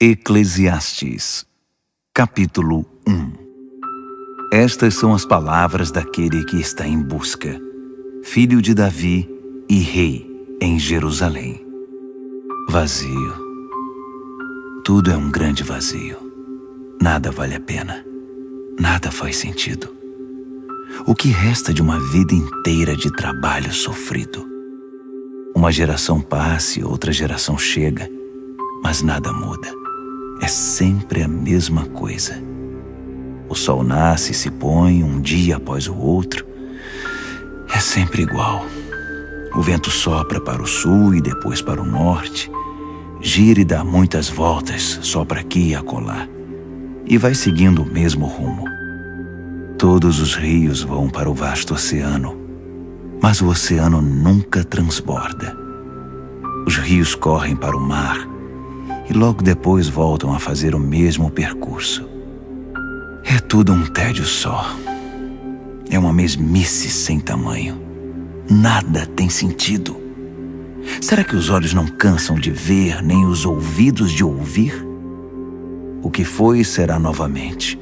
Eclesiastes, capítulo 1. Estas são as palavras daquele que está em busca, filho de Davi e rei em Jerusalém. Vazio. Tudo é um grande vazio. Nada vale a pena. Nada faz sentido. O que resta de uma vida inteira de trabalho sofrido? Uma geração passa e outra geração chega, mas nada muda. É sempre a mesma coisa. O sol nasce e se põe um dia após o outro. É sempre igual. O vento sopra para o sul e depois para o norte. Gira e dá muitas voltas, sopra aqui e acolá. E vai seguindo o mesmo rumo. Todos os rios vão para o vasto oceano, mas o oceano nunca transborda. Os rios correm para o mar e logo depois voltam a fazer o mesmo percurso. É tudo um tédio só. É uma mesmice sem tamanho. Nada tem sentido. Será que os olhos não cansam de ver, nem os ouvidos de ouvir? O que foi será novamente.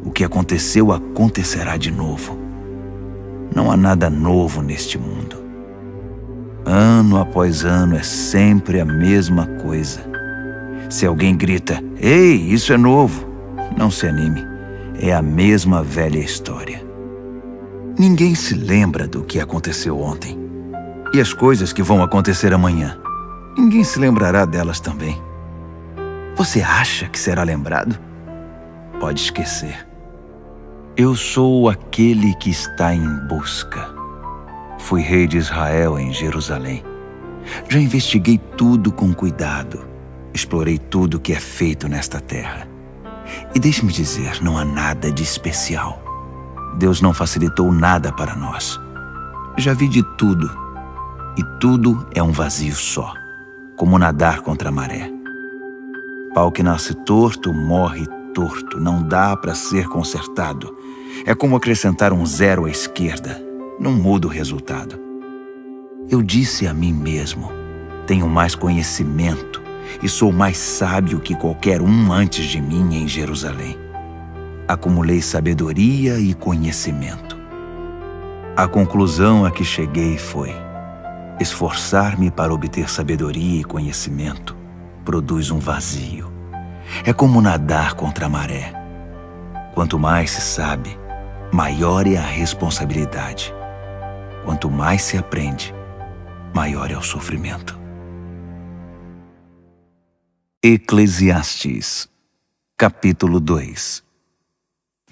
O que aconteceu acontecerá de novo. Não há nada novo neste mundo. Ano após ano é sempre a mesma coisa. Se alguém grita, "Ei, isso é novo!", não se anime. É a mesma velha história. Ninguém se lembra do que aconteceu ontem. E as coisas que vão acontecer amanhã, ninguém se lembrará delas também. Você acha que será lembrado? Pode esquecer. Eu sou aquele que está em busca. Fui rei de Israel em Jerusalém. Já investiguei tudo com cuidado. Explorei tudo que é feito nesta terra. E deixe-me dizer, não há nada de especial. Deus não facilitou nada para nós. Já vi de tudo. E tudo é um vazio só, como nadar contra a maré. Pau que nasce torto, morre torto. Não dá para ser consertado. É como acrescentar um zero à esquerda. Não muda o resultado. Eu disse a mim mesmo, tenho mais conhecimento e sou mais sábio que qualquer um antes de mim em Jerusalém. Acumulei sabedoria e conhecimento. A conclusão a que cheguei foi: esforçar-me para obter sabedoria e conhecimento produz um vazio. É como nadar contra a maré. Quanto mais se sabe, maior é a responsabilidade. Quanto mais se aprende, maior é o sofrimento. Eclesiastes, capítulo 2.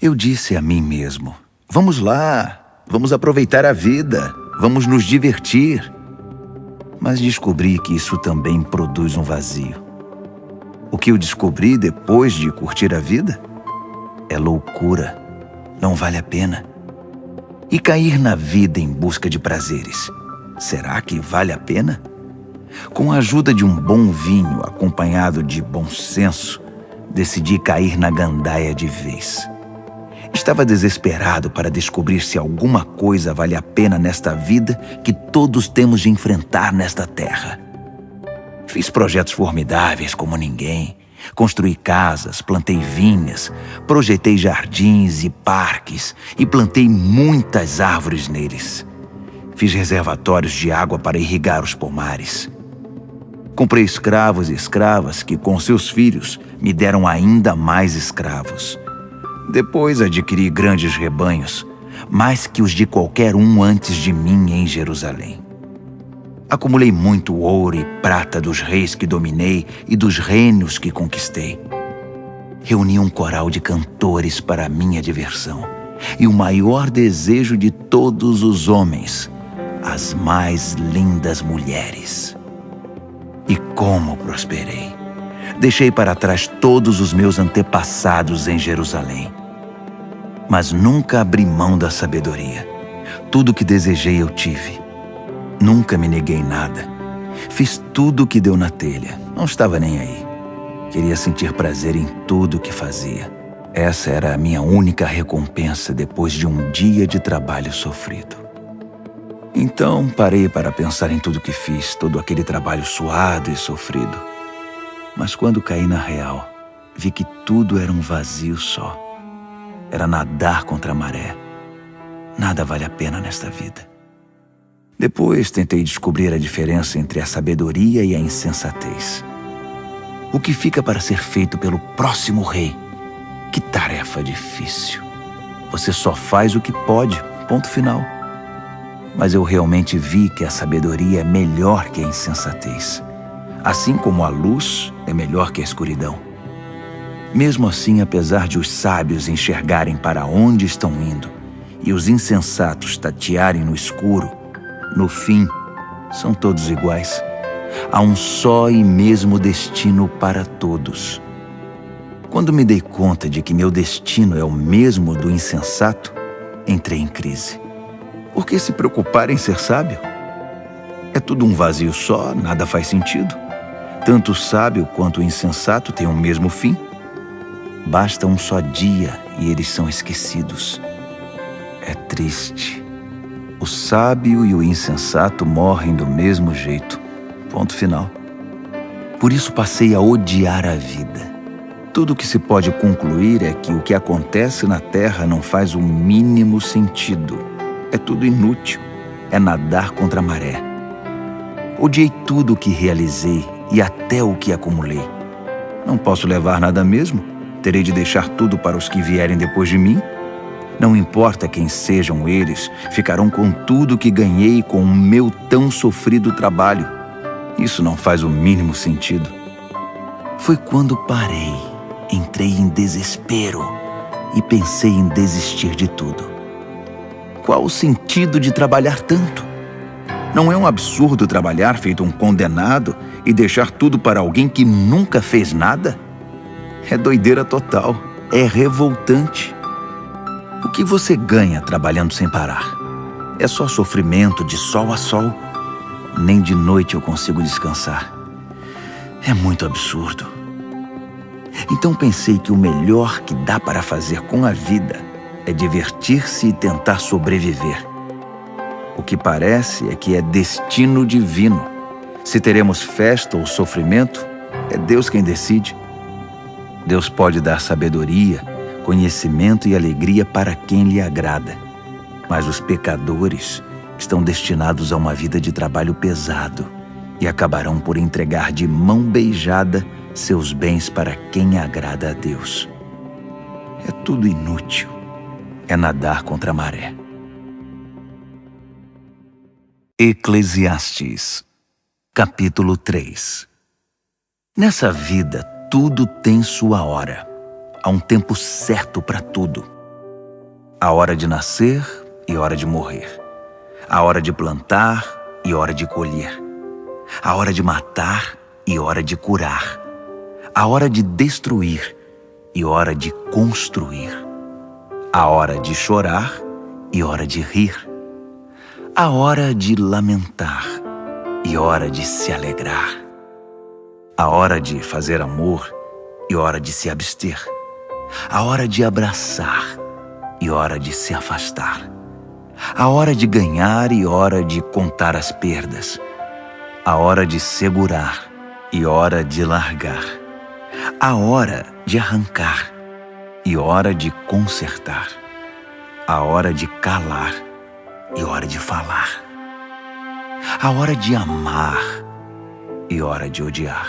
Eu disse a mim mesmo, vamos lá, vamos aproveitar a vida, vamos nos divertir. Mas descobri que isso também produz um vazio. O que eu descobri depois de curtir a vida é loucura, não vale a pena. E cair na vida em busca de prazeres, será que vale a pena? Com a ajuda de um bom vinho acompanhado de bom senso, decidi cair na gandaia de vez. Estava desesperado para descobrir se alguma coisa vale a pena nesta vida que todos temos de enfrentar nesta terra. Fiz projetos formidáveis como ninguém. Construí casas, plantei vinhas, projetei jardins e parques e plantei muitas árvores neles. Fiz reservatórios de água para irrigar os pomares. Comprei escravos e escravas que, com seus filhos, me deram ainda mais escravos. Depois adquiri grandes rebanhos, mais que os de qualquer um antes de mim em Jerusalém. Acumulei muito ouro e prata dos reis que dominei e dos reinos que conquistei. Reuni um coral de cantores para minha diversão e o maior desejo de todos os homens, as mais lindas mulheres. E como prosperei! Deixei para trás todos os meus antepassados em Jerusalém. Mas nunca abri mão da sabedoria. Tudo o que desejei eu tive. Nunca me neguei nada. Fiz tudo o que deu na telha. Não estava nem aí. Queria sentir prazer em tudo o que fazia. Essa era a minha única recompensa depois de um dia de trabalho sofrido. Então parei para pensar em tudo que fiz, todo aquele trabalho suado e sofrido. Mas quando caí na real, vi que tudo era um vazio só. Era nadar contra a maré. Nada vale a pena nesta vida. Depois tentei descobrir a diferença entre a sabedoria e a insensatez. O que fica para ser feito pelo próximo rei? Que tarefa difícil. Você só faz o que pode, ponto final. Mas eu realmente vi que a sabedoria é melhor que a insensatez. Assim como a luz é melhor que a escuridão. Mesmo assim, apesar de os sábios enxergarem para onde estão indo e os insensatos tatearem no escuro, no fim, são todos iguais. Há um só e mesmo destino para todos. Quando me dei conta de que meu destino é o mesmo do insensato, entrei em crise. Por que se preocupar em ser sábio? É tudo um vazio só, nada faz sentido. Tanto o sábio quanto o insensato têm o mesmo fim. Basta um só dia e eles são esquecidos. É triste. O sábio e o insensato morrem do mesmo jeito. Ponto final. Por isso passei a odiar a vida. Tudo o que se pode concluir é que o que acontece na Terra não faz o mínimo sentido. É tudo inútil. É nadar contra a maré. Odiei tudo o que realizei e até o que acumulei. Não posso levar nada mesmo? Terei de deixar tudo para os que vierem depois de mim? Não importa quem sejam eles, ficarão com tudo que ganhei com o meu tão sofrido trabalho. Isso não faz o mínimo sentido. Foi quando parei, entrei em desespero e pensei em desistir de tudo. Qual o sentido de trabalhar tanto? Não é um absurdo trabalhar feito um condenado e deixar tudo para alguém que nunca fez nada? É doideira total, é revoltante. O que você ganha trabalhando sem parar? É só sofrimento de sol a sol. Nem de noite eu consigo descansar. É muito absurdo. Então pensei que o melhor que dá para fazer com a vida é divertir-se e tentar sobreviver. O que parece é que é destino divino. Se teremos festa ou sofrimento, é Deus quem decide. Deus pode dar sabedoria, conhecimento e alegria para quem lhe agrada. Mas os pecadores estão destinados a uma vida de trabalho pesado e acabarão por entregar de mão beijada seus bens para quem agrada a Deus. É tudo inútil. É nadar contra a maré. Eclesiastes, capítulo 3. Nessa vida, tudo tem sua hora. Há um tempo certo para tudo. A hora de nascer e hora de morrer. A hora de plantar e hora de colher. A hora de matar e hora de curar. A hora de destruir e hora de construir. A hora de chorar e hora de rir. A hora de lamentar e hora de se alegrar. A hora de fazer amor e hora de se abster. A hora de abraçar e hora de se afastar. A hora de ganhar e hora de contar as perdas. A hora de segurar e hora de largar. A hora de arrancar e hora de consertar. A hora de calar e hora de falar. A hora de amar e hora de odiar.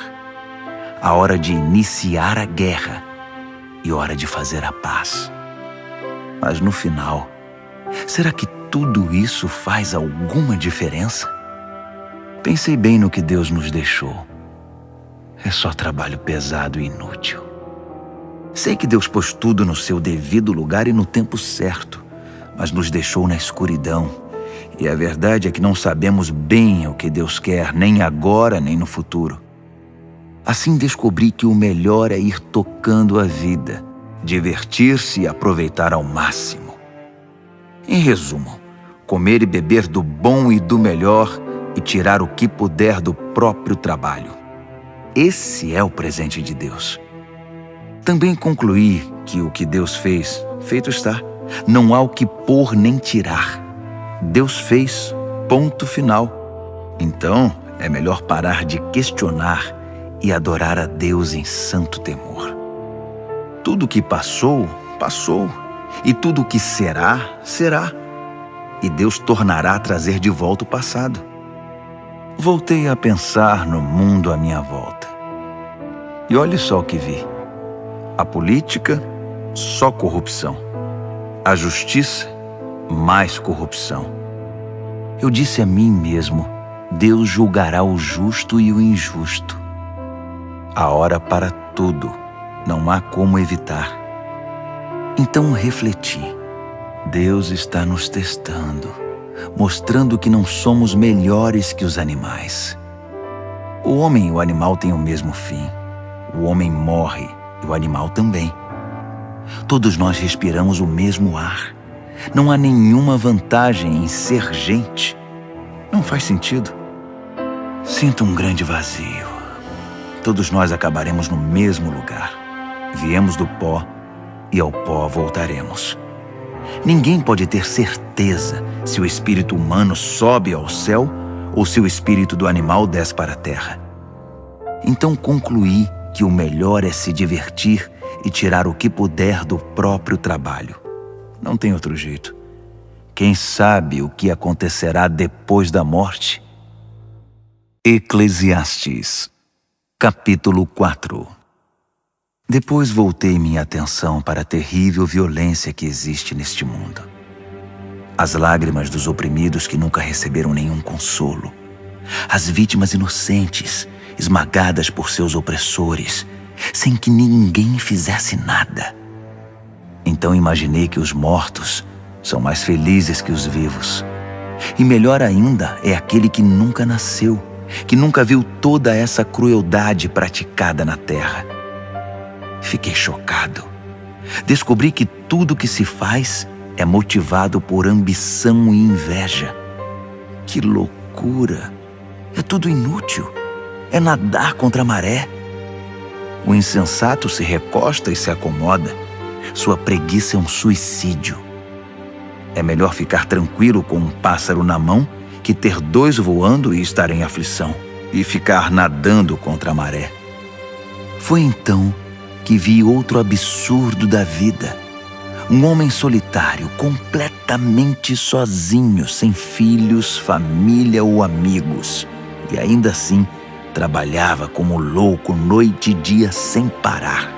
A hora de iniciar a guerra e hora de fazer a paz. Mas no final, será que tudo isso faz alguma diferença? Pensei bem no que Deus nos deixou. É só trabalho pesado e inútil. Sei que Deus pôs tudo no seu devido lugar e no tempo certo, mas nos deixou na escuridão. E a verdade é que não sabemos bem o que Deus quer, nem agora, nem no futuro. Assim descobri que o melhor é ir tocando a vida, divertir-se e aproveitar ao máximo. Em resumo, comer e beber do bom e do melhor e tirar o que puder do próprio trabalho. Esse é o presente de Deus. Também concluí que o que Deus fez, feito está. Não há o que pôr nem tirar. Deus fez, ponto final. Então, é melhor parar de questionar e adorar a Deus em santo temor. Tudo o que passou, passou, e tudo o que será, será. E Deus tornará a trazer de volta o passado. Voltei a pensar no mundo à minha volta. E olhe só o que vi. A política, só corrupção. A justiça, mais corrupção. Eu disse a mim mesmo, Deus julgará o justo e o injusto. A hora para tudo, não há como evitar. Então refleti, Deus está nos testando, mostrando que não somos melhores que os animais. O homem e o animal têm o mesmo fim. O homem morre e o animal também. Todos nós respiramos o mesmo ar. Não há nenhuma vantagem em ser gente. Não faz sentido. Sinto um grande vazio. Todos nós acabaremos no mesmo lugar. Viemos do pó e ao pó voltaremos. Ninguém pode ter certeza se o espírito humano sobe ao céu ou se o espírito do animal desce para a terra. Então concluí que o melhor é se divertir e tirar o que puder do próprio trabalho. Não tem outro jeito. Quem sabe o que acontecerá depois da morte? Eclesiastes, capítulo 4. Depois voltei minha atenção para a terrível violência que existe neste mundo. As lágrimas dos oprimidos que nunca receberam nenhum consolo. As vítimas inocentes, esmagadas por seus opressores, sem que ninguém fizesse nada. Então imaginei que os mortos são mais felizes que os vivos. E melhor ainda é aquele que nunca nasceu, que nunca viu toda essa crueldade praticada na terra. Fiquei chocado. Descobri que tudo que se faz é motivado por ambição e inveja. Que loucura! É tudo inútil. É nadar contra a maré. O insensato se recosta e se acomoda. Sua preguiça é um suicídio. É melhor ficar tranquilo com um pássaro na mão que ter dois voando e estar em aflição, e ficar nadando contra a maré. Foi então que vi outro absurdo da vida. Um homem solitário, completamente sozinho, sem filhos, família ou amigos. E ainda assim, trabalhava como louco noite e dia sem parar.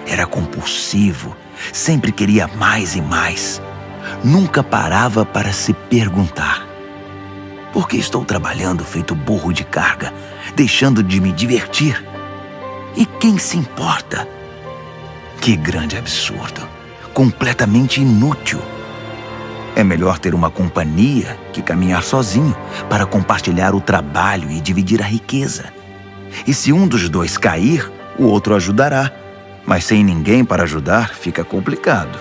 Era compulsivo, sempre queria mais e mais. Nunca parava para se perguntar: por que estou trabalhando feito burro de carga, deixando de me divertir? E quem se importa? Que grande absurdo, completamente inútil. É melhor ter uma companhia que caminhar sozinho para compartilhar o trabalho e dividir a riqueza. E se um dos dois cair, o outro ajudará. Mas sem ninguém para ajudar, fica complicado.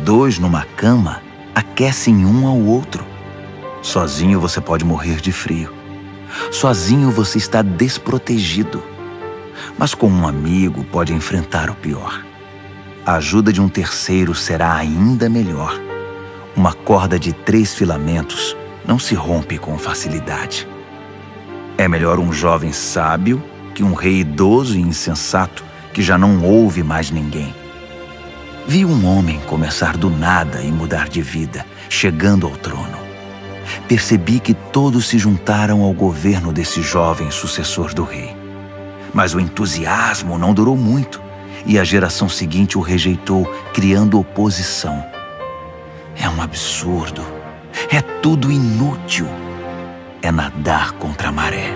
Dois numa cama aquecem um ao outro. Sozinho você pode morrer de frio. Sozinho você está desprotegido. Mas com um amigo pode enfrentar o pior. A ajuda de um terceiro será ainda melhor. Uma corda de 3 filamentos não se rompe com facilidade. É melhor um jovem sábio que um rei idoso e insensato que já não ouve mais ninguém. Vi um homem começar do nada e mudar de vida, chegando ao trono. Percebi que todos se juntaram ao governo desse jovem sucessor do rei. Mas o entusiasmo não durou muito e a geração seguinte o rejeitou, criando oposição. É um absurdo. É tudo inútil. É nadar contra a maré.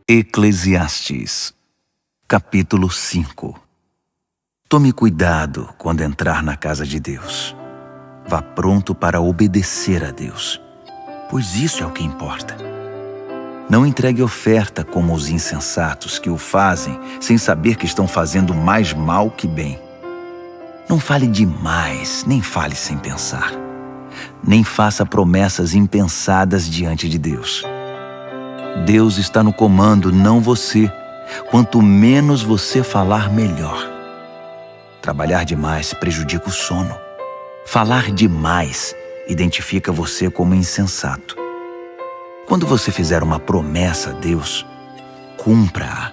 Eclesiastes, capítulo 5. Tome cuidado quando entrar na casa de Deus. Vá pronto para obedecer a Deus, pois isso é o que importa. Não entregue oferta como os insensatos que o fazem sem saber que estão fazendo mais mal que bem. Não fale demais, nem fale sem pensar. Nem faça promessas impensadas diante de Deus. Deus está no comando, não você. Quanto menos você falar, melhor. Trabalhar demais prejudica o sono. Falar demais identifica você como insensato. Quando você fizer uma promessa a Deus, cumpra-a.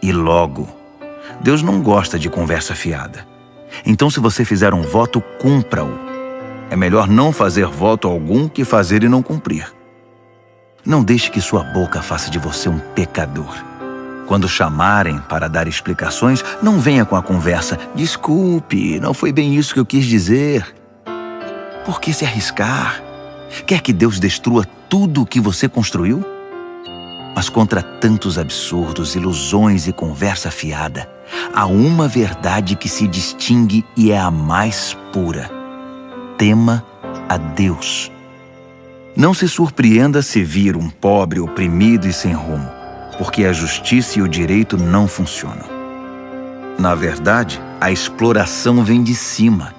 E logo. Deus não gosta de conversa fiada. Então, se você fizer um voto, cumpra-o. É melhor não fazer voto algum que fazer e não cumprir. Não deixe que sua boca faça de você um pecador. Quando chamarem para dar explicações, não venha com a conversa: desculpe, não foi bem isso que eu quis dizer. Por que se arriscar? Quer que Deus destrua tudo o que você construiu? Mas contra tantos absurdos, ilusões e conversa fiada, há uma verdade que se distingue e é a mais pura. Tema a Deus. Não se surpreenda se vir um pobre oprimido e sem rumo, porque a justiça e o direito não funcionam. Na verdade, a exploração vem de cima.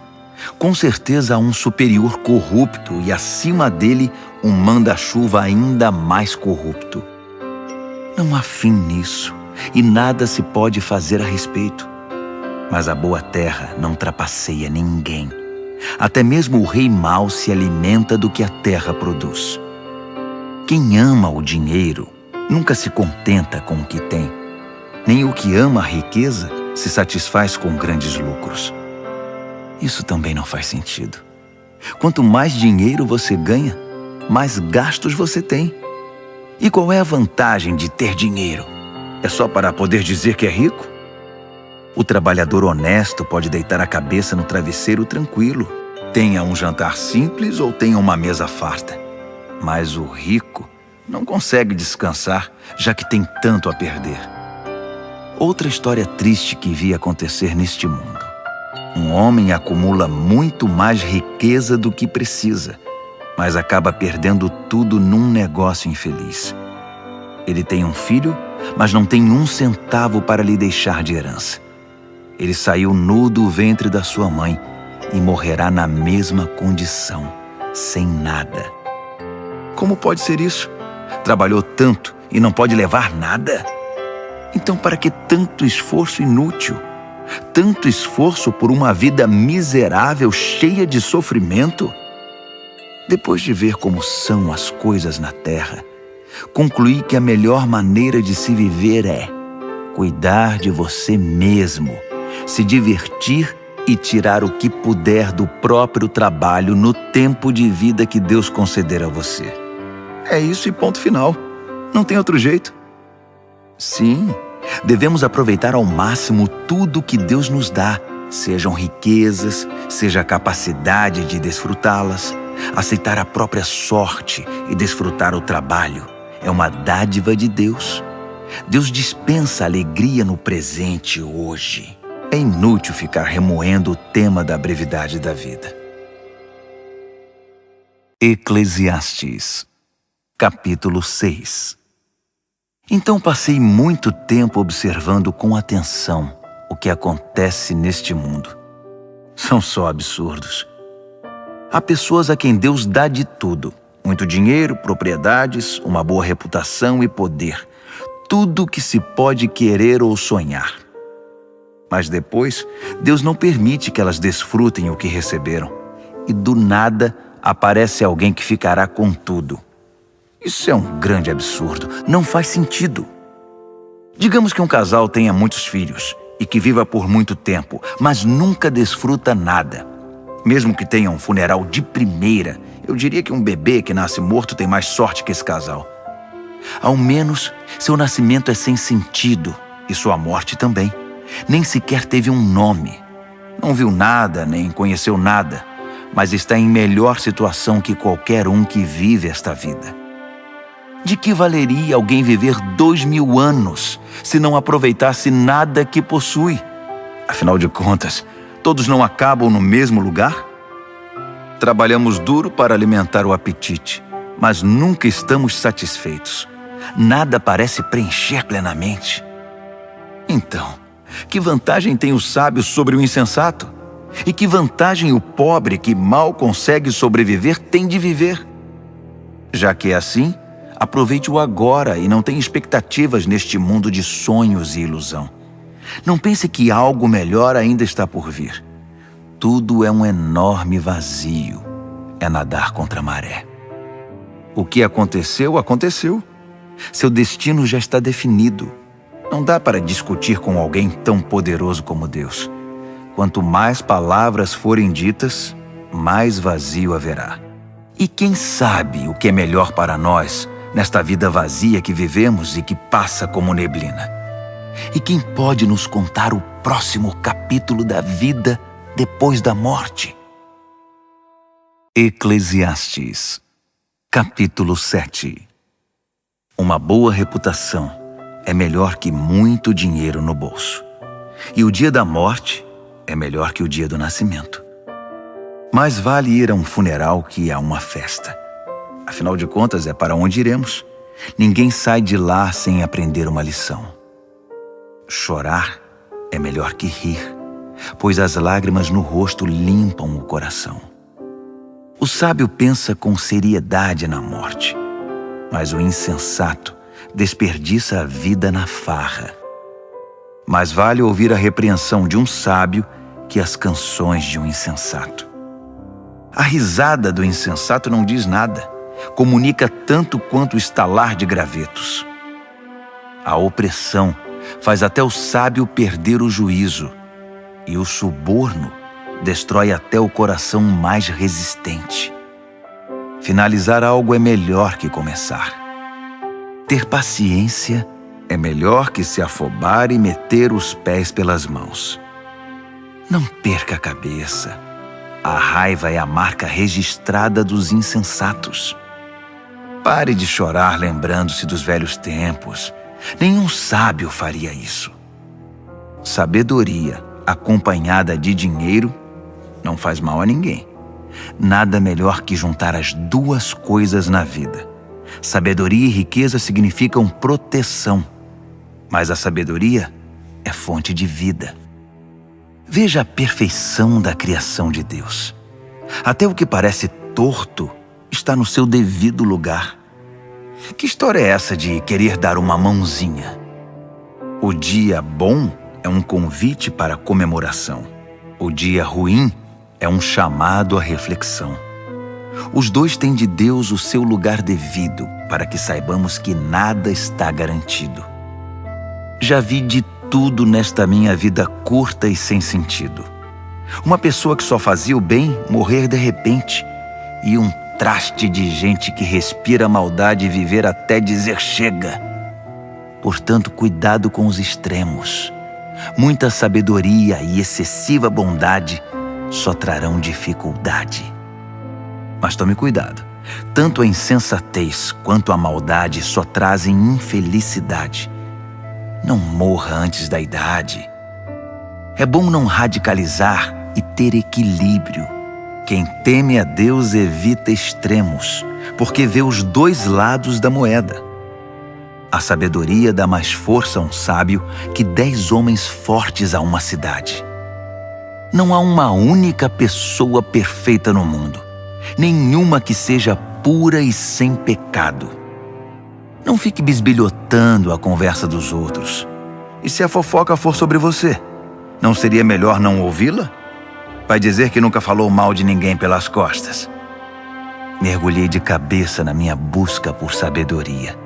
Com certeza há um superior corrupto e acima dele um manda-chuva ainda mais corrupto. Não há fim nisso e nada se pode fazer a respeito. Mas a boa terra não trapaceia ninguém. Até mesmo o rei mau se alimenta do que a terra produz. Quem ama o dinheiro nunca se contenta com o que tem. Nem o que ama a riqueza se satisfaz com grandes lucros. Isso também não faz sentido. Quanto mais dinheiro você ganha, mais gastos você tem. E qual é a vantagem de ter dinheiro? É só para poder dizer que é rico? O trabalhador honesto pode deitar a cabeça no travesseiro tranquilo, tenha um jantar simples ou tenha uma mesa farta. Mas o rico não consegue descansar, já que tem tanto a perder. Outra história triste que vi acontecer neste mundo. Um homem acumula muito mais riqueza do que precisa, mas acaba perdendo tudo num negócio infeliz. Ele tem um filho, mas não tem um centavo para lhe deixar de herança. Ele saiu nu do ventre da sua mãe e morrerá na mesma condição, sem nada. Como pode ser isso? Trabalhou tanto e não pode levar nada? Então, para que tanto esforço inútil? Tanto esforço por uma vida miserável, cheia de sofrimento? Depois de ver como são as coisas na terra, concluí que a melhor maneira de se viver é cuidar de você mesmo, se divertir e tirar o que puder do próprio trabalho no tempo de vida que Deus conceder a você. É isso e ponto final. Não tem outro jeito. Sim, devemos aproveitar ao máximo tudo que Deus nos dá, sejam riquezas, seja a capacidade de desfrutá-las. Aceitar a própria sorte e desfrutar o trabalho é uma dádiva de Deus. Deus dispensa alegria no presente hoje. É inútil ficar remoendo o tema da brevidade da vida. Eclesiastes, capítulo 6. Então passei muito tempo observando com atenção o que acontece neste mundo. São só absurdos. Há pessoas a quem Deus dá de tudo: muito dinheiro, propriedades, uma boa reputação e poder. Tudo que se pode querer ou sonhar. Mas depois, Deus não permite que elas desfrutem o que receberam. E do nada, aparece alguém que ficará com tudo. Isso é um grande absurdo. Não faz sentido. Digamos que um casal tenha muitos filhos e que viva por muito tempo, mas nunca desfruta nada. Mesmo que tenha um funeral de primeira, eu diria que um bebê que nasce morto tem mais sorte que esse casal. Ao menos, seu nascimento é sem sentido e sua morte também. Nem sequer teve um nome. Não viu nada, nem conheceu nada, mas está em melhor situação que qualquer um que vive esta vida. De que valeria alguém viver 2000 anos se não aproveitasse nada que possui? Afinal de contas, todos não acabam no mesmo lugar? Trabalhamos duro para alimentar o apetite, mas nunca estamos satisfeitos. Nada parece preencher plenamente. Então, que vantagem tem o sábio sobre o insensato? E que vantagem o pobre que mal consegue sobreviver tem de viver? Já que é assim, aproveite o agora e não tenha expectativas neste mundo de sonhos e ilusão. Não pense que algo melhor ainda está por vir. Tudo é um enorme vazio. É nadar contra a maré. O que aconteceu, aconteceu. Seu destino já está definido. Não dá para discutir com alguém tão poderoso como Deus. Quanto mais palavras forem ditas, mais vazio haverá. E quem sabe o que é melhor para nós nesta vida vazia que vivemos e que passa como neblina? E quem pode nos contar o próximo capítulo da vida depois da morte? Eclesiastes, capítulo 7. Uma boa reputação é melhor que muito dinheiro no bolso. E o dia da morte é melhor que o dia do nascimento. Mais vale ir a um funeral que a uma festa. Afinal de contas, é para onde iremos. Ninguém sai de lá sem aprender uma lição. Chorar é melhor que rir, pois as lágrimas no rosto limpam o coração. O sábio pensa com seriedade na morte, mas o insensato desperdiça a vida na farra. Mais vale ouvir a repreensão de um sábio que as canções de um insensato. A risada do insensato não diz nada, comunica tanto quanto o estalar de gravetos. A opressão faz até o sábio perder o juízo, e o suborno destrói até o coração mais resistente. Finalizar algo é melhor que começar. Ter paciência é melhor que se afobar e meter os pés pelas mãos. Não perca a cabeça. A raiva é a marca registrada dos insensatos. Pare de chorar lembrando-se dos velhos tempos. Nenhum sábio faria isso. Sabedoria acompanhada de dinheiro não faz mal a ninguém. Nada melhor que juntar as duas coisas na vida. Sabedoria e riqueza significam proteção, mas a sabedoria é fonte de vida. Veja a perfeição da criação de Deus. Até o que parece torto está no seu devido lugar. Que história é essa de querer dar uma mãozinha? O dia bom é um convite para comemoração. O dia ruim é um chamado à reflexão. Os dois têm de Deus o seu lugar devido, para que saibamos que nada está garantido. Já vi de tudo nesta minha vida curta e sem sentido. Uma pessoa que só fazia o bem morrer de repente, e um traste de gente que respira maldade e viver até dizer chega. Portanto, cuidado com os extremos. Muita sabedoria e excessiva bondade só trarão dificuldade. Mas tome cuidado. Tanto a insensatez quanto a maldade só trazem infelicidade. Não morra antes da idade. É bom não radicalizar e ter equilíbrio. Quem teme a Deus evita extremos, porque vê os dois lados da moeda. A sabedoria dá mais força a um sábio que 10 homens fortes a uma cidade. Não há uma única pessoa perfeita no mundo. Nenhuma que seja pura e sem pecado. Não fique bisbilhotando a conversa dos outros. E se a fofoca for sobre você, não seria melhor não ouvi-la? Vai dizer que nunca falou mal de ninguém pelas costas. Mergulhei de cabeça na minha busca por sabedoria.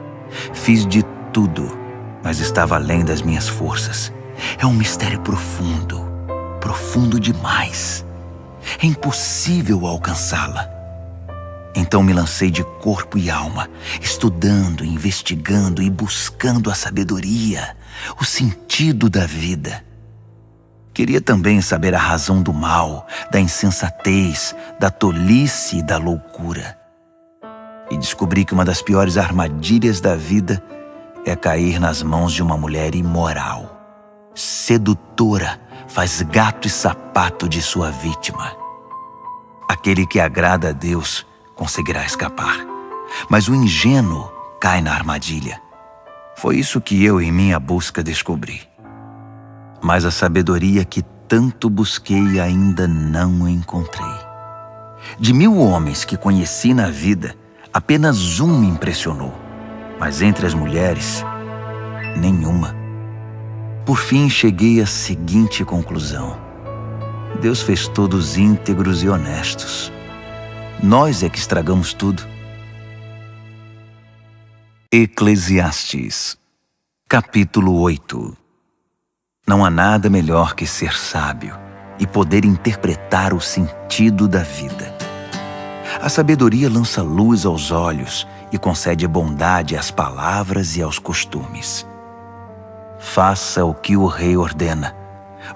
Fiz de tudo, mas estava além das minhas forças. É um mistério profundo, profundo demais. É impossível alcançá-la. Então me lancei de corpo e alma, estudando, investigando e buscando a sabedoria, o sentido da vida. Queria também saber a razão do mal, da insensatez, da tolice e da loucura. E descobri que uma das piores armadilhas da vida é cair nas mãos de uma mulher imoral. Sedutora, faz gato e sapato de sua vítima. Aquele que agrada a Deus conseguirá escapar, mas o ingênuo cai na armadilha. Foi isso que eu, em minha busca, descobri. Mas a sabedoria que tanto busquei ainda não encontrei. De 1000 homens que conheci na vida, apenas um me impressionou, mas entre as mulheres, nenhuma. Por fim, cheguei à seguinte conclusão: Deus fez todos íntegros e honestos. Nós é que estragamos tudo. Eclesiastes, capítulo 8. Não há nada melhor que ser sábio e poder interpretar o sentido da vida. A sabedoria lança luz aos olhos e concede bondade às palavras e aos costumes. Faça o que o rei ordena.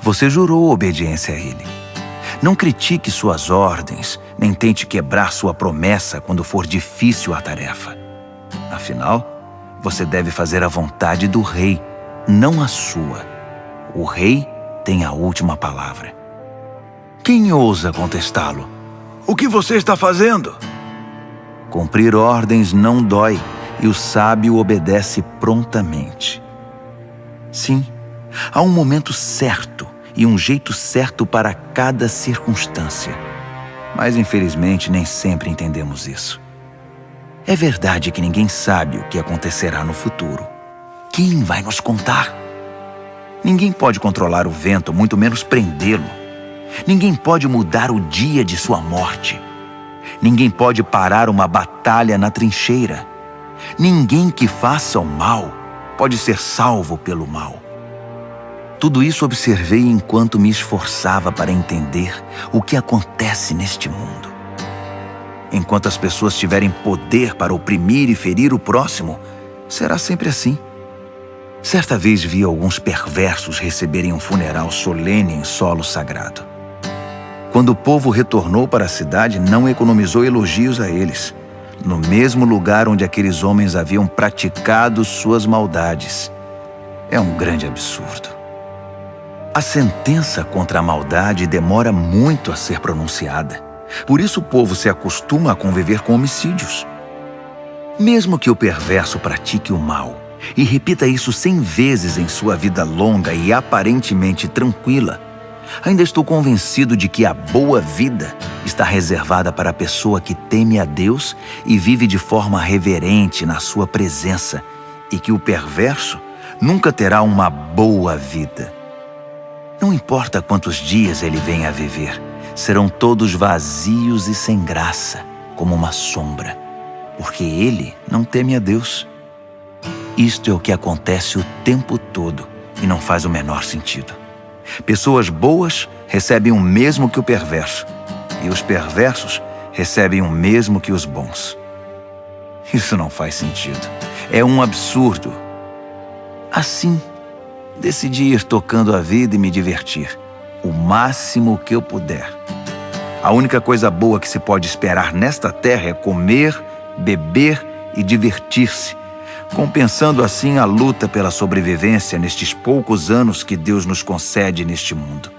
Você jurou obediência a ele. Não critique suas ordens, nem tente quebrar sua promessa quando for difícil a tarefa. Afinal, você deve fazer a vontade do rei, não a sua. O rei tem a última palavra. Quem ousa contestá-lo? O que você está fazendo? Cumprir ordens não dói e o sábio obedece prontamente. Sim, há um momento certo e um jeito certo para cada circunstância. Mas infelizmente nem sempre entendemos isso. É verdade que ninguém sabe o que acontecerá no futuro. Quem vai nos contar? Ninguém pode controlar o vento, muito menos prendê-lo. Ninguém pode mudar o dia de sua morte. Ninguém pode parar uma batalha na trincheira. Ninguém que faça o mal pode ser salvo pelo mal. Tudo isso observei enquanto me esforçava para entender o que acontece neste mundo. Enquanto as pessoas tiverem poder para oprimir e ferir o próximo, será sempre assim. Certa vez vi alguns perversos receberem um funeral solene em solo sagrado. Quando o povo retornou para a cidade, não economizou elogios a eles, no mesmo lugar onde aqueles homens haviam praticado suas maldades. É um grande absurdo. A sentença contra a maldade demora muito a ser pronunciada. Por isso o povo se acostuma a conviver com homicídios. Mesmo que o perverso pratique o mal e repita isso 100 vezes em sua vida longa e aparentemente tranquila, ainda estou convencido de que a boa vida está reservada para a pessoa que teme a Deus e vive de forma reverente na sua presença, e que o perverso nunca terá uma boa vida. Não importa quantos dias ele venha a viver, serão todos vazios e sem graça, como uma sombra, porque ele não teme a Deus. Isto é o que acontece o tempo todo e não faz o menor sentido. Pessoas boas recebem o mesmo que o perverso, e os perversos recebem o mesmo que os bons. Isso não faz sentido. É um absurdo. Assim, decidi ir tocando a vida e me divertir, o máximo que eu puder. A única coisa boa que se pode esperar nesta terra é comer, beber e divertir-se, compensando assim a luta pela sobrevivência nestes poucos anos que Deus nos concede neste mundo.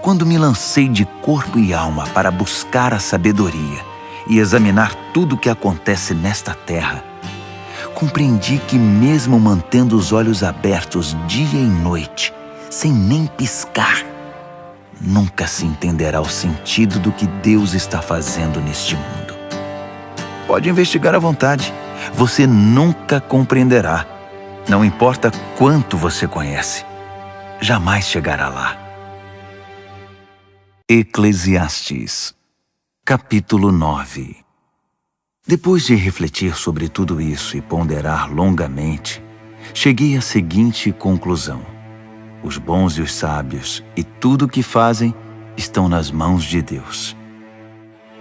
Quando me lancei de corpo e alma para buscar a sabedoria e examinar tudo o que acontece nesta terra, compreendi que mesmo mantendo os olhos abertos dia e noite, sem nem piscar, nunca se entenderá o sentido do que Deus está fazendo neste mundo. Pode investigar à vontade. Você nunca compreenderá. Não importa quanto você conhece, jamais chegará lá. Eclesiastes, capítulo 9. Depois de refletir sobre tudo isso e ponderar longamente, cheguei à seguinte conclusão: os bons e os sábios e tudo o que fazem estão nas mãos de Deus.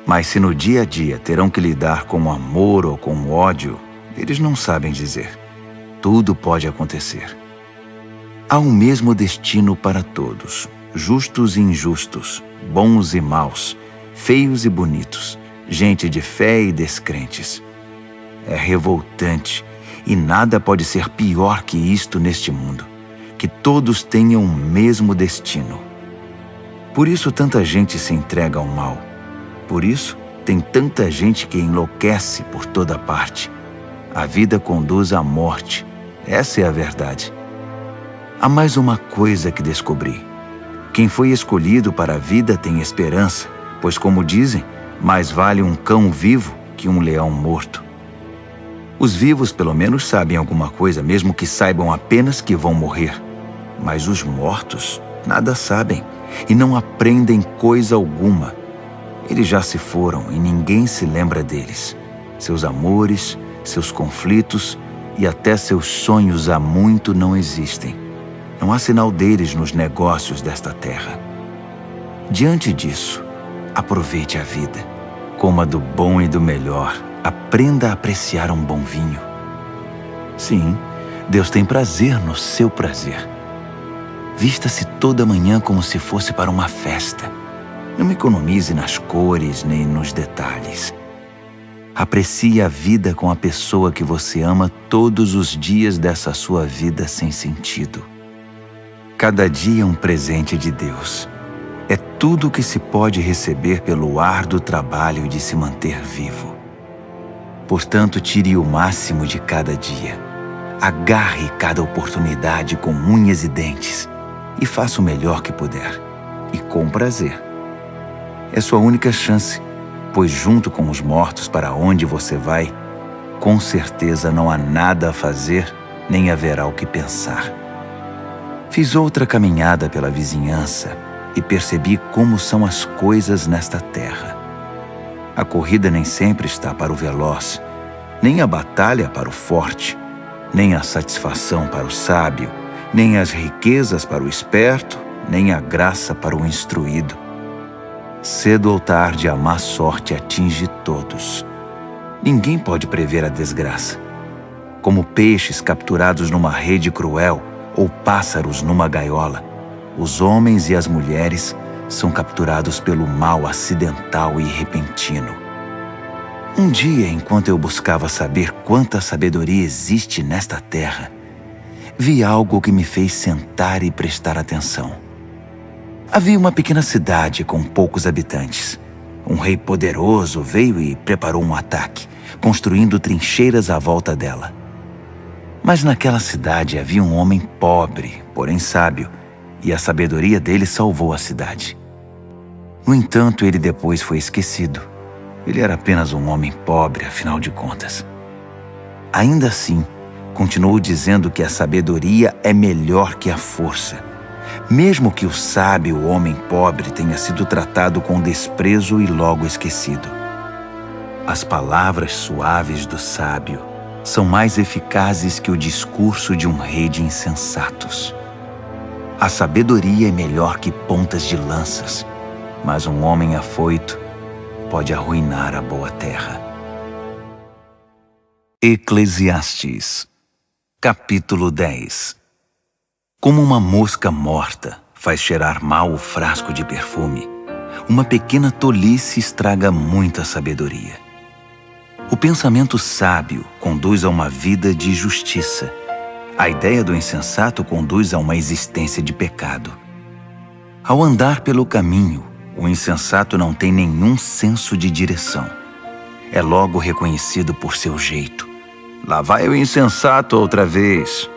Mas se no dia a dia terão que lidar com o amor ou com o ódio, eles não sabem dizer. Tudo pode acontecer. Há um mesmo destino para todos, justos e injustos, bons e maus, feios e bonitos, gente de fé e descrentes. É revoltante e nada pode ser pior que isto neste mundo, que todos tenham o mesmo destino. Por isso tanta gente se entrega ao mal. Por isso tem tanta gente que enlouquece por toda parte. A vida conduz à morte. Essa é a verdade. Há mais uma coisa que descobri. Quem foi escolhido para a vida tem esperança, pois, como dizem, mais vale um cão vivo que um leão morto. Os vivos pelo menos sabem alguma coisa, mesmo que saibam apenas que vão morrer. Mas os mortos nada sabem e não aprendem coisa alguma. Eles já se foram e ninguém se lembra deles. Seus amores, seus conflitos e até seus sonhos há muito não existem. Não há sinal deles nos negócios desta terra. Diante disso, aproveite a vida. Coma do bom e do melhor. Aprenda a apreciar um bom vinho. Sim, Deus tem prazer no seu prazer. Vista-se toda manhã como se fosse para uma festa. Não economize nas cores nem nos detalhes. Aprecie a vida com a pessoa que você ama todos os dias dessa sua vida sem sentido. Cada dia é um presente de Deus. É tudo o que se pode receber pelo árduo trabalho de se manter vivo. Portanto, tire o máximo de cada dia. Agarre cada oportunidade com unhas e dentes e faça o melhor que puder, e com prazer. É sua única chance, pois junto com os mortos para onde você vai, com certeza não há nada a fazer, nem haverá o que pensar. Fiz outra caminhada pela vizinhança e percebi como são as coisas nesta terra. A corrida nem sempre está para o veloz, nem a batalha para o forte, nem a satisfação para o sábio, nem as riquezas para o esperto, nem a graça para o instruído. Cedo ou tarde a má sorte atinge todos. Ninguém pode prever a desgraça. Como peixes capturados numa rede cruel ou pássaros numa gaiola, os homens e as mulheres são capturados pelo mal acidental e repentino. Um dia, enquanto eu buscava saber quanta sabedoria existe nesta terra, vi algo que me fez sentar e prestar atenção. Havia uma pequena cidade com poucos habitantes. Um rei poderoso veio e preparou um ataque, construindo trincheiras à volta dela. Mas naquela cidade havia um homem pobre, porém sábio, e a sabedoria dele salvou a cidade. No entanto, ele depois foi esquecido. Ele era apenas um homem pobre, afinal de contas. Ainda assim, continuou dizendo que a sabedoria é melhor que a força, mesmo que o sábio homem pobre tenha sido tratado com desprezo e logo esquecido. As palavras suaves do sábio são mais eficazes que o discurso de um rei de insensatos. A sabedoria é melhor que pontas de lanças, mas um homem afoito pode arruinar a boa terra. Eclesiastes, capítulo 10. Como uma mosca morta faz cheirar mal o frasco de perfume, uma pequena tolice estraga muita sabedoria. O pensamento sábio conduz a uma vida de justiça. A ideia do insensato conduz a uma existência de pecado. Ao andar pelo caminho, o insensato não tem nenhum senso de direção. É logo reconhecido por seu jeito. Lá vai o insensato outra vez.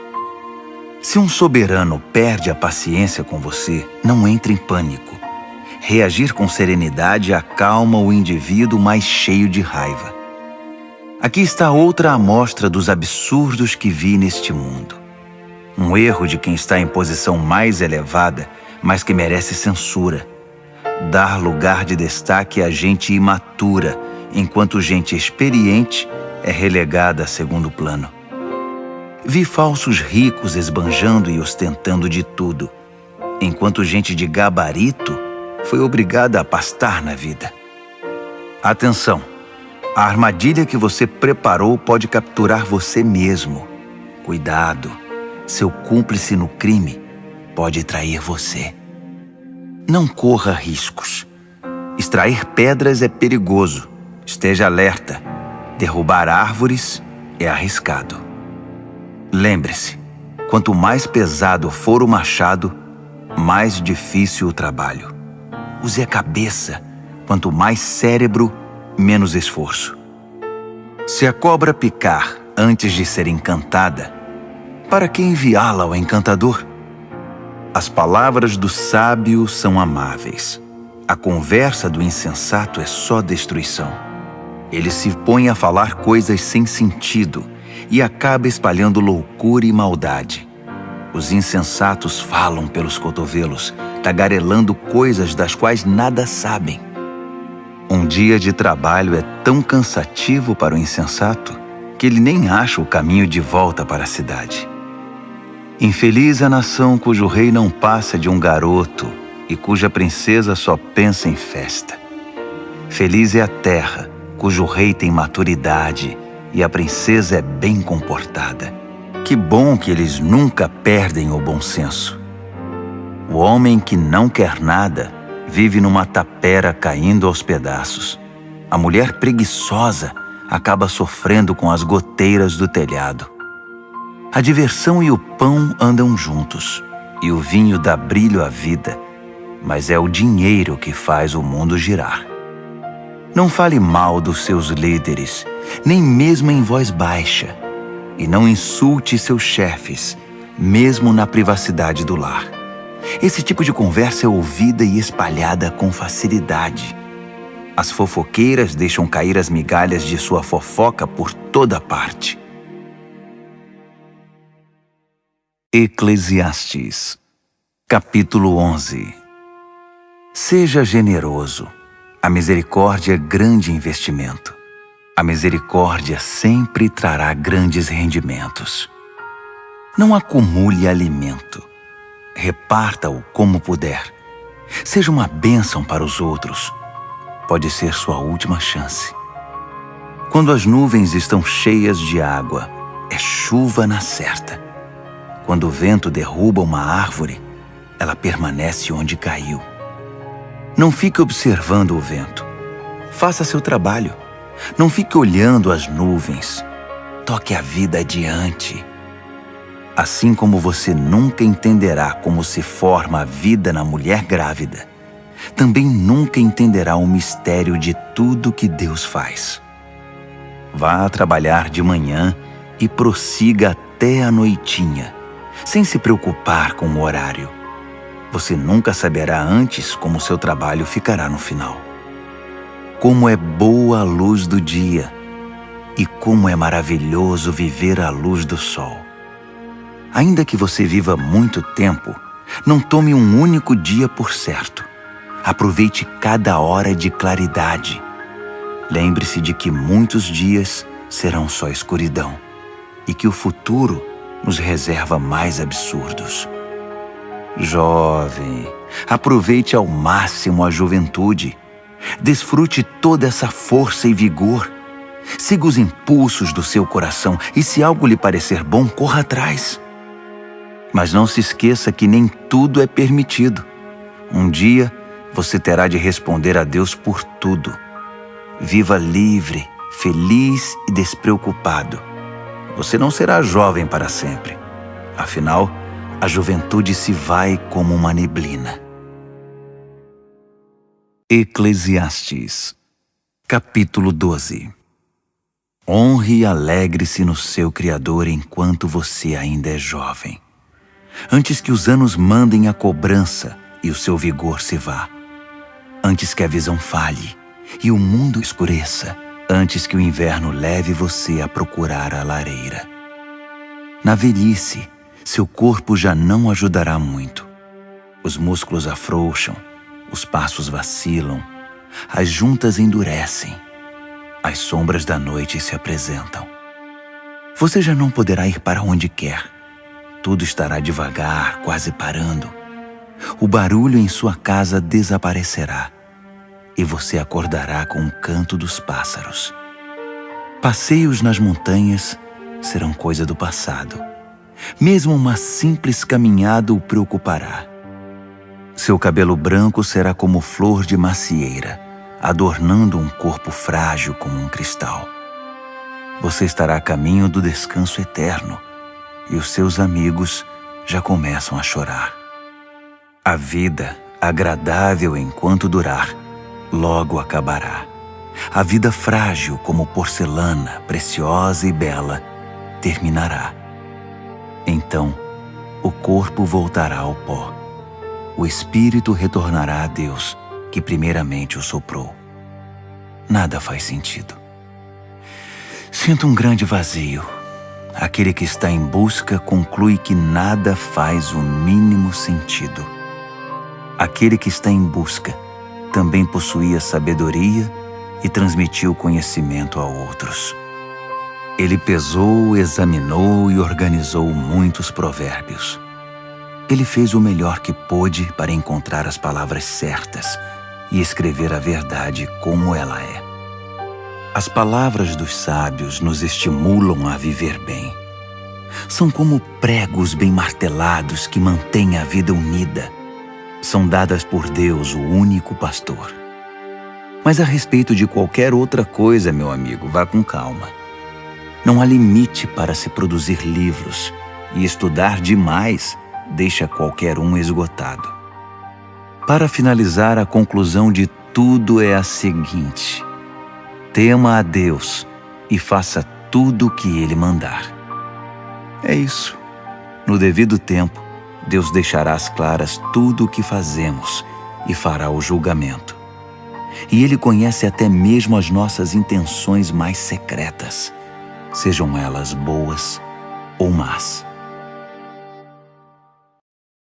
Se um soberano perde a paciência com você, não entre em pânico. Reagir com serenidade acalma o indivíduo mais cheio de raiva. Aqui está outra amostra dos absurdos que vi neste mundo. Um erro de quem está em posição mais elevada, mas que merece censura. Dar lugar de destaque a gente imatura, enquanto gente experiente é relegada a segundo plano. Vi falsos ricos esbanjando e ostentando de tudo, enquanto gente de gabarito foi obrigada a pastar na vida. Atenção! A armadilha que você preparou pode capturar você mesmo. Cuidado! Seu cúmplice no crime pode trair você. Não corra riscos. Extrair pedras é perigoso. Esteja alerta. Derrubar árvores é arriscado. Lembre-se, quanto mais pesado for o machado, mais difícil o trabalho. Use a cabeça. Quanto mais cérebro, menos esforço. Se a cobra picar antes de ser encantada, para que enviá-la ao encantador? As palavras do sábio são amáveis. A conversa do insensato é só destruição. Ele se põe a falar coisas sem sentido e acaba espalhando loucura e maldade. Os insensatos falam pelos cotovelos, tagarelando coisas das quais nada sabem. Um dia de trabalho é tão cansativo para o insensato porque ele nem acha o caminho de volta para a cidade. Infeliz a nação cujo rei não passa de um garoto e cuja princesa só pensa em festa. Feliz é a terra cujo rei tem maturidade e a princesa é bem comportada. Que bom que eles nunca perdem o bom senso. O homem que não quer nada vive numa tapera caindo aos pedaços. A mulher preguiçosa acaba sofrendo com as goteiras do telhado. A diversão e o pão andam juntos, e o vinho dá brilho à vida, mas é o dinheiro que faz o mundo girar. Não fale mal dos seus líderes, nem mesmo em voz baixa, e não insulte seus chefes, mesmo na privacidade do lar. Esse tipo de conversa é ouvida e espalhada com facilidade. As fofoqueiras deixam cair as migalhas de sua fofoca por toda parte. Eclesiastes, capítulo 11. Seja generoso. A misericórdia é grande investimento. A misericórdia sempre trará grandes rendimentos. Não acumule alimento. Reparta-o como puder. Seja uma bênção para os outros. Pode ser sua última chance. Quando as nuvens estão cheias de água, é chuva na certa. Quando o vento derruba uma árvore, ela permanece onde caiu. Não fique observando o vento. Faça seu trabalho. Não fique olhando as nuvens. Toque a vida adiante. Assim como você nunca entenderá como se forma a vida na mulher grávida, também nunca entenderá o mistério de tudo que Deus faz. Vá trabalhar de manhã e prossiga até a noitinha, sem se preocupar com o horário. Você nunca saberá antes como seu trabalho ficará no final. Como é boa a luz do dia e como é maravilhoso viver à luz do sol. Ainda que você viva muito tempo, não tome um único dia por certo. Aproveite cada hora de claridade. Lembre-se de que muitos dias serão só escuridão e que o futuro nos reserva mais absurdos. Jovem, aproveite ao máximo a juventude. Desfrute toda essa força e vigor. Siga os impulsos do seu coração e, se algo lhe parecer bom, corra atrás. Mas não se esqueça que nem tudo é permitido. Um dia, você terá de responder a Deus por tudo. Viva livre, feliz e despreocupado. Você não será jovem para sempre. Afinal, a juventude se vai como uma neblina. Eclesiastes, capítulo 12. Honre e alegre-se no seu Criador enquanto você ainda é jovem, antes que os anos mandem a cobrança e o seu vigor se vá, antes que a visão falhe e o mundo escureça, antes que o inverno leve você a procurar a lareira. Na velhice, seu corpo já não ajudará muito. Os músculos afrouxam, os passos vacilam, as juntas endurecem, as sombras da noite se apresentam. Você já não poderá ir para onde quer. Tudo estará devagar, quase parando. O barulho em sua casa desaparecerá e você acordará com o canto dos pássaros. Passeios nas montanhas serão coisa do passado. Mesmo uma simples caminhada o preocupará. Seu cabelo branco será como flor de macieira, adornando um corpo frágil como um cristal. Você estará a caminho do descanso eterno e os seus amigos já começam a chorar. A vida, agradável enquanto durar, logo acabará. A vida frágil como porcelana, preciosa e bela, terminará. Então, o corpo voltará ao pó. O espírito retornará a Deus, que primeiramente o soprou. Nada faz sentido. Sinto um grande vazio. Aquele que está em busca conclui que nada faz o mínimo sentido. Aquele que está em busca também possuía sabedoria e transmitiu conhecimento a outros. Ele pesou, examinou e organizou muitos provérbios. Ele fez o melhor que pôde para encontrar as palavras certas e escrever a verdade como ela é. As palavras dos sábios nos estimulam a viver bem. São como pregos bem martelados que mantêm a vida unida. São dadas por Deus, o único pastor. Mas a respeito de qualquer outra coisa, meu amigo, vá com calma. Não há limite para se produzir livros, e estudar demais deixa qualquer um esgotado. Para finalizar, a conclusão de tudo é a seguinte: tema a Deus e faça tudo o que Ele mandar. É isso. No devido tempo, Deus deixará às claras tudo o que fazemos e fará o julgamento. E Ele conhece até mesmo as nossas intenções mais secretas, sejam elas boas ou más.